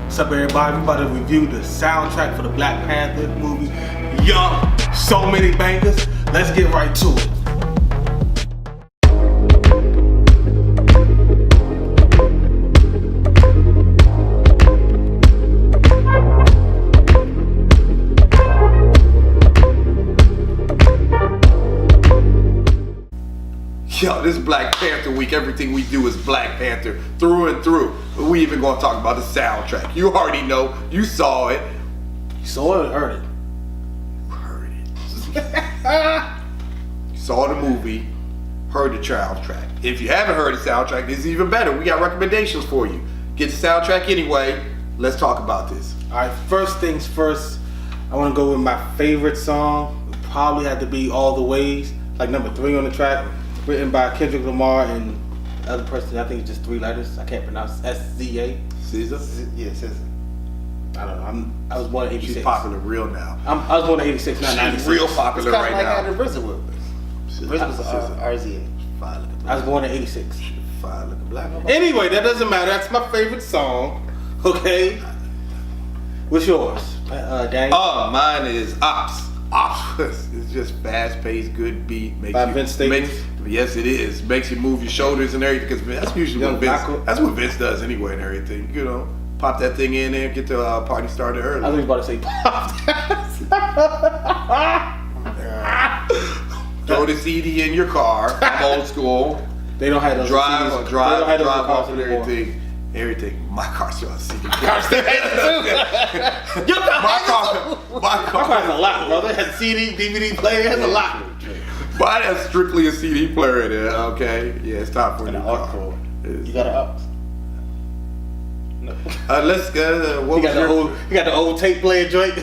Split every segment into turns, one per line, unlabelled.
What's up, everybody? We about to review the soundtrack for the Black Panther movie. Yup, so many bangers. Let's get right to it.
Yo, this is Black Panther week. Everything we do is Black Panther through and through. But we even gonna talk about the soundtrack. You already know. You saw it.
You saw it or heard it?
Heard it. You saw the movie, heard the soundtrack. If you haven't heard the soundtrack, this is even better. We got recommendations for you. Get the soundtrack anyway. Let's talk about this.
Alright, first things first, I wanna go with my favorite song. It probably had to be All the Ways, like number 3 on the track. Written by Kendrick Lamar and the other person, I think it's just 3 letters. I can't pronounce SZA.
Caesar?
Yeah, Caesar.
I don't know. I was born in 86.
She's popular real now.
I was born in 86, not 96.
She's real popular right
It's kind of like
now.
how the RZA was. RZA was RZA.
Fine looking
I was born in 86.
Fine looking black.
Anyway, that doesn't matter. That's my favorite song. Okay? What's yours, Dang?
Oh, mine is Ops. Ops. It's just fast-paced, good beat. Makes
By
you,
Vince Staples?
Yes, it is. Makes you move your shoulders and everything. Because that's usually what That's what Vince does anyway and everything. You know, pop that thing in there, get the party started early.
I was about to say pop.
Throw the CD in your car. I'm old school.
They don't have those
Drive
CDs.
off
and
and everything. Everything. My car's still on CD.
My car's a lot, bro. They had CD, DVD player. It has a lot.
Mine has strictly a CD player in it. Okay. Yeah, it's time for
And
a
an
new
aux
car.
cord. You got an aux? No.
Let's go. What
You
was your
got the old tape player joint.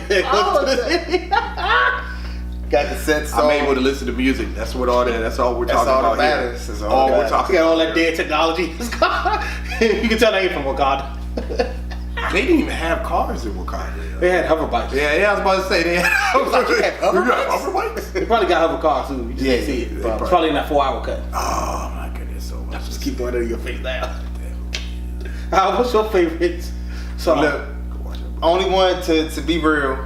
Got the set song.
I'm able to listen to music. That's what all that. That's all we're talking
all
about
that matters.
here.
That's
all
that
we're talking
You got all
about
that dead technology. You can tell they ain't from Wakanda.
They didn't even have cars in Wakanda.
They had hover bikes.
Yeah, I was about to say they had hover bikes.
They probably got hover cars too. You just didn't see it. It's probably in that 4-hour cut.
Oh my goodness, so much.
Just keep going into your face now. What's your favorite song?
Look,
Only one to be real.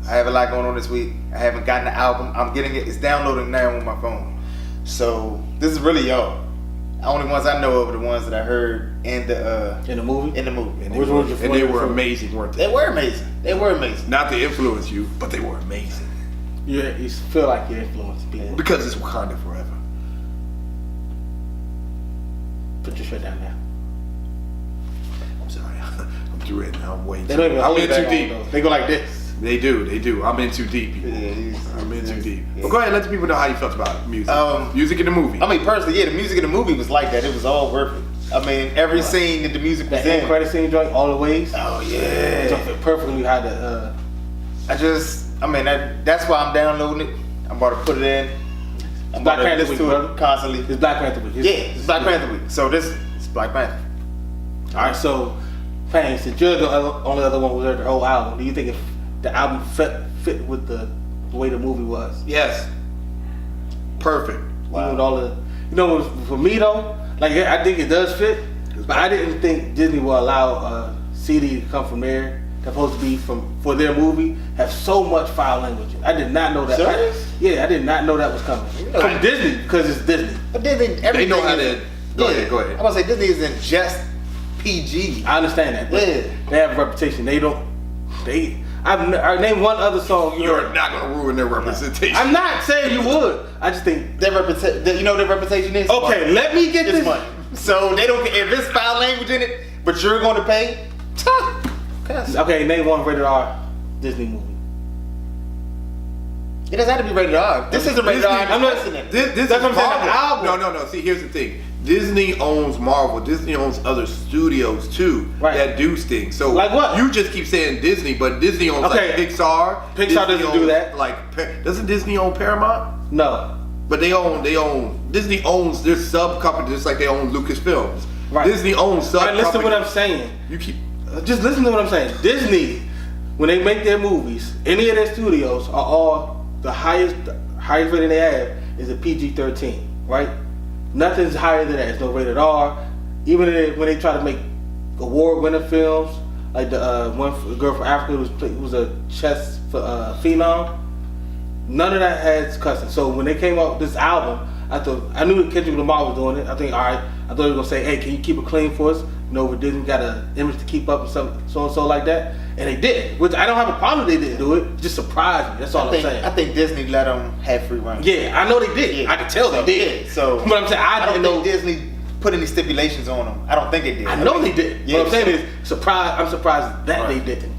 I have a lot going on this week. I haven't gotten the album. I'm getting it. It's downloading now on my phone. So this is really y'all. The only ones I know of are the ones that I heard in the
movie.
In the movie.
and they were amazing, weren't they?
They were amazing. They were amazing.
Not to influence you, but they were amazing.
Yeah, you feel like you're influencing people.
Because it's Wakanda forever.
Put your shit down now.
I'm sorry. I'm through it now. I'm way
They don't even
I'm
hold
in
it back
too
on,
deep.
though. They go like this.
They do. I'm in too deep. I'm in too deep.
Yeah.
Well, go ahead, let the people know how you felt about music. Music in the movie.
I mean, personally, yeah, the music in the movie was like that. It was all worth it. I mean, every scene that the music was
The end
in.
credit scene joint, All the Ways.
Oh yeah.
It perfectly how the.
That's why I'm downloading it. I'm about to put it in. I'm
Black
about to
Panther
listen
week,
to
brother.
it constantly.
It's Black Panther week.
It's Black Panther week. So it's Black Panther.
All right, so, Pang, since you're the only other one who heard the whole album, do you think if the album fit with the way the movie was?
Yes. Perfect.
Wow. With all the, for me though, like I think it does fit, but I didn't think Disney will allow a CD to come from there. That's supposed to be for their movie have so much foul language. I did not know that.
Serious?
I did not know that was coming from Disney because it's Disney.
But Disney,
They know how to. Go ahead.
I'm gonna say Disney isn't just PG.
I understand that. But they have a reputation. I named one other song.
You're not gonna ruin their representation.
I'm not saying you would. I just think
Their reputation. You know what their reputation is?
okay.
Money.
Let me get
It's
this.
money. So they don't. If it's foul language in it, but you're going to pay.
Okay, name one rated R Disney movie.
It doesn't have to be rated R. This isn't rated R.
I'm not.
This
That's what I'm saying,
Marvel.
the album.
No. See, here's the thing. Disney owns Marvel. Disney owns other studios too that do things. So
like what?
You just keep saying Disney, but Disney owns like Pixar.
Disney doesn't do that.
Like, doesn't Disney own Paramount?
No.
But they own. Disney owns their sub company just like they own Lucasfilms.
Right.
Disney owns sub.
Right, listen to what I'm saying.
You keep.
Just listen to what I'm saying. Disney, when they make their movies, any of their studios are all the highest rating they have is a PG-13, right? Nothing's higher than that. It's no rated R. Even when they try to make award-winning films, like the girl from Africa who was a chess phenom. None of that has cussing. So when they came out with this album, I knew that Kendrick Lamar was doing it. I think, all right, I thought they were gonna say, hey, can you keep it clean for us? You know, we Disney got an image to keep up and so and so like that, and they did. Which I don't have a problem they didn't do it. Just surprised me. That's all I'm saying.
I think Disney let them have free reign.
Yeah, I know they did.
Yeah.
I could tell they did.
Yeah, so,
but I'm saying I
don't
didn't know
think Disney put any stipulations on them. I don't think they did.
I know they did.
Yeah,
what I'm saying is surprised. I'm surprised that they didn't.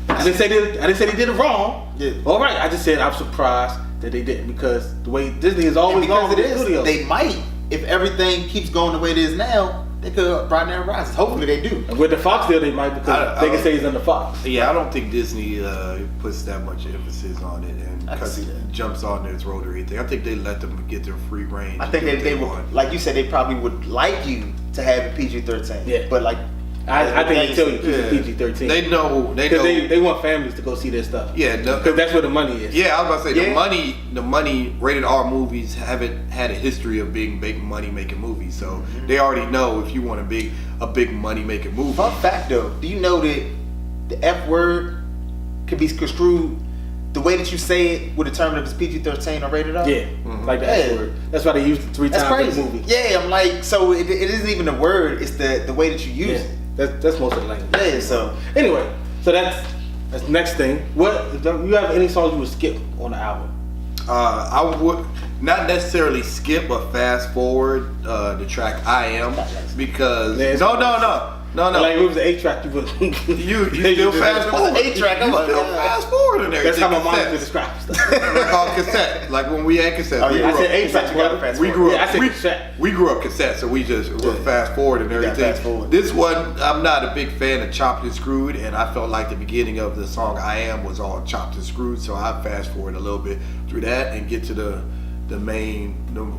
I didn't say they did it wrong.
Yeah.
All right. I just said I'm surprised that they didn't because the way Disney is always
because
gone
it
with the
is,
studios.
they might, if everything keeps going the way it is now, they could broaden their horizons. Hopefully they do.
And with the Fox deal, they might because they can say he's under Fox.
Yeah, I don't think Disney puts that much emphasis on it, and
I can
because
see
it
that.
jumps on their throat or anything. I think they let them get their free reign.
I think they would, like you said, they probably would like you to have it PG-13.
Yeah.
But like,
I think they tell you
Yeah.
PG-13.
They know.
Because they want families to go see their stuff.
Yeah,
Because that's where the money is.
Yeah, I was about to say
Yeah.
the money rated R movies haven't had a history of being big money making movies, so they already know if you want a big money making movie.
fun fact though, do you know that the F word could be construed the way that you say it would determine if it's PG-13 or rated R?
Yeah, like the F
Yeah.
word. That's why they used it 3
That's
times
crazy.
in the movie.
Yeah, I'm like, so it isn't even the word, it's the way that you use
Yeah,
it.
that's most of the language.
Yeah, so
Anyway, so that's the next thing. What do you have any songs you would skip on the album?
I would not necessarily skip, but fast forward the track "I Am" because
Yeah, it's-
no.
Like it was the 8-track you would.
You still fast forward.
8-track,
You
I'm like,
still
yeah.
fast forward in there.
That's how my mom used to describe stuff.
They're called cassette. Like when we had cassette.
Oh,
we
yeah.
grew
I said
up-
8-track,
You gotta
brother.
fast
We
forward.
grew
Yeah,
up.
I said
we,
cassette.
we grew up cassette, so we just were fast forward and
gotta
everything.
fast forward.
This one, I'm not a big fan of chopped and screwed, and I felt like the beginning of the song "I Am" was all chopped and screwed, so I fast forward a little bit through that and get to the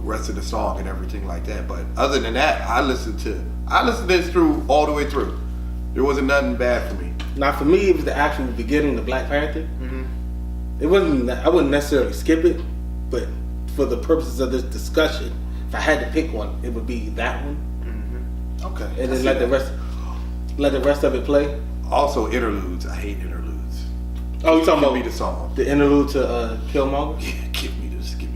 rest of the song and everything like that. But other than that, I listened to this through all the way through. There wasn't nothing bad for me.
Now for me, it was the actual beginning of Black Panther.
Mhm.
It wasn't. I wouldn't necessarily skip it, but for the purposes of this discussion, if I had to pick one, it would be that one,
Okay.
and
I
then
see
let
that.
the rest of it play.
Also, interludes. I hate interludes.
Oh, you talking
Give
about
me the song.
the interlude to Killmonger?
Yeah, give me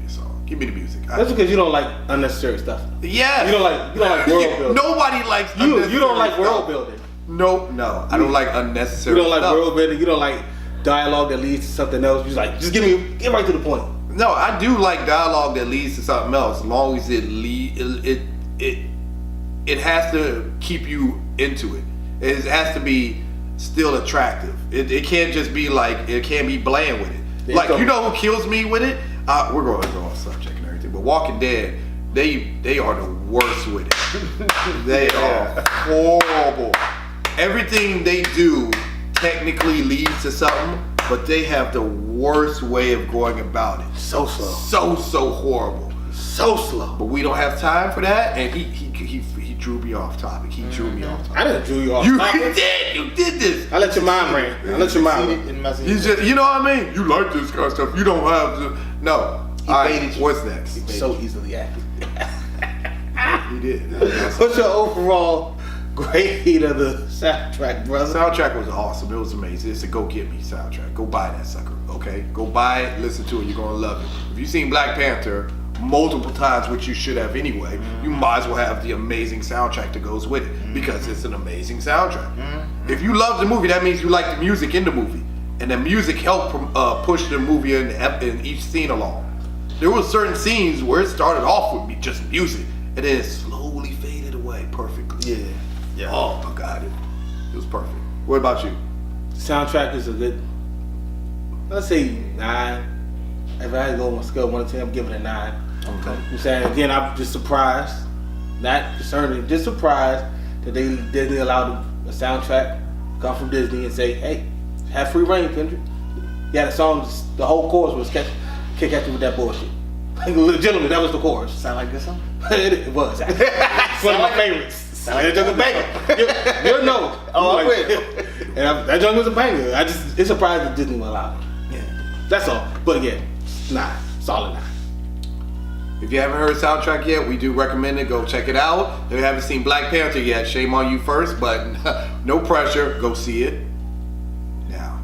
a song. Give me the music.
That's because you don't like unnecessary stuff.
Yeah.
You don't like world building.
Nobody likes
You don't
unnecessary
like world
stuff.
building.
No. I don't like unnecessary
You don't like
stuff.
world building. You don't like dialogue that leads to something else. You just like just get right to the point.
No, I do like dialogue that leads to something else, as long as it has to keep you into it. It has to be still attractive. It can't just be like, it can't be bland with it.
Yeah,
Like,
so-
you know who kills me with it? We're going to go off subject and everything, but Walking Dead, they are the worst with it. They are horrible. Everything they do technically leads to something, but they have the worst way of going about it.
So slow.
So horrible.
So slow.
But we don't have time for that, and he drew me off topic. He drew me off topic.
I didn't drew you off.
You
topic.
did this.
I let your mind ring. I let your mind ring.
In my
You just, you know what I mean? You like this kind of stuff. You don't have to. No.
He
All
baited
right.
you.
What's next?
So easily acted.
He did.
What's your overall grade of the soundtrack,
The
brother?
soundtrack was awesome. It was amazing. It's a go get me soundtrack. Go buy that sucker. Okay. Go buy it. Listen to it. You're gonna love it. If you've seen Black Panther multiple times, which you should have anyway, you might as well have the amazing soundtrack that goes with it because it's an amazing soundtrack. If you love the movie, that means you like the music in the movie, and the music helped push the movie in each scene along. There were certain scenes where it started off with just music, and then it slowly faded away perfectly.
Yeah.
Oh my God, it was perfect. What about you?
Soundtrack is a good. Let's say 9. If I had to go on a scale of 1 to 10, I'm giving it a 9.
Okay.
I'm saying again, I'm just surprised, not concerning, just surprised that Disney allowed a soundtrack to come from Disney and say, "Hey, have free reign, Kendrick." Yeah, the song, the whole chorus was kick at you with that bullshit. Legitimately, that was the chorus.
Sound like a good song?
It was. It's one of my favorites.
Sound like
That junk was banger. You'll know.
Oh, I
Like,
will.
And that junk was a banger. It's surprised that Disney will allow it.
Yeah.
That's all. But again, 9, solid 9.
If you haven't heard soundtrack yet, we do recommend it. Go check it out. If you haven't seen Black Panther yet, shame on you first, but no pressure. Go see it. Now,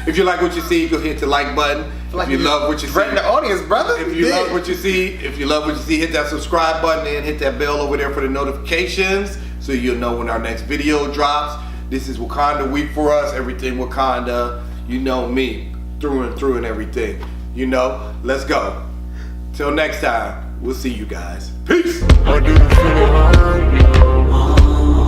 if you like what you see, go hit the like button. If you love what you see,
threaten the audience, brother.
if you love what you see, hit that subscribe button and hit that bell over there for the notifications so you'll know when our next video drops. This is Wakanda week for us. Everything Wakanda. You know me, through and through and everything. You know, let's go. Till next time, we'll see you guys. Peace.
I didn't feel it.